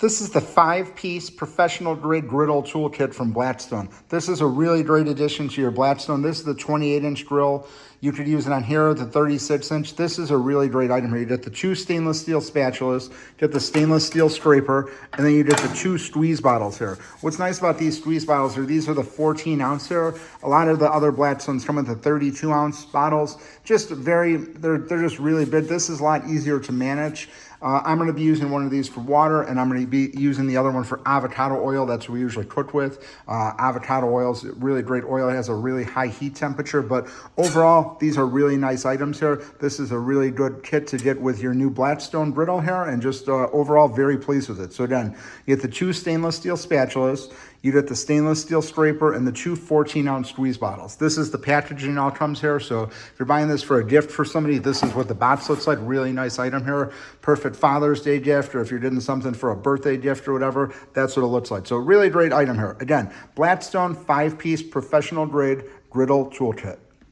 This is the 5-piece professional grade griddle toolkit from Blackstone. This is a really great addition to your Blackstone. This is the 28-inch grill. You could use it on here, the 36-inch. This is a really great item here. You get the 2 stainless steel spatulas, get the stainless steel scraper, and then you get the 2 squeeze bottles here. What's nice about these squeeze bottles are these are the 14-ounce here. A lot of the other Blackstones come with the 32-ounce bottles. Just they're just really big. This is a lot easier to manage. I'm going to be using one of these for water, and I'm going to be using the other one for avocado oil. That's what we usually cook with. Avocado oil is really great oil. It has a really high heat temperature, but overall, these are really nice items here. This is a really good kit to get with your new Blackstone griddle here, and just overall very pleased with it. So again, you get the 2 stainless steel spatulas, you get the stainless steel scraper, and the 2 14-ounce squeeze bottles. This is the packaging all comes here. So if you're buying this for a gift for somebody, this is what the box looks like. Really nice item here. Perfect Father's Day gift, or if you're doing something for a birthday gift or whatever, that's what it looks like. So really great item here. Again, Blackstone 5-piece professional grade griddle toolkit.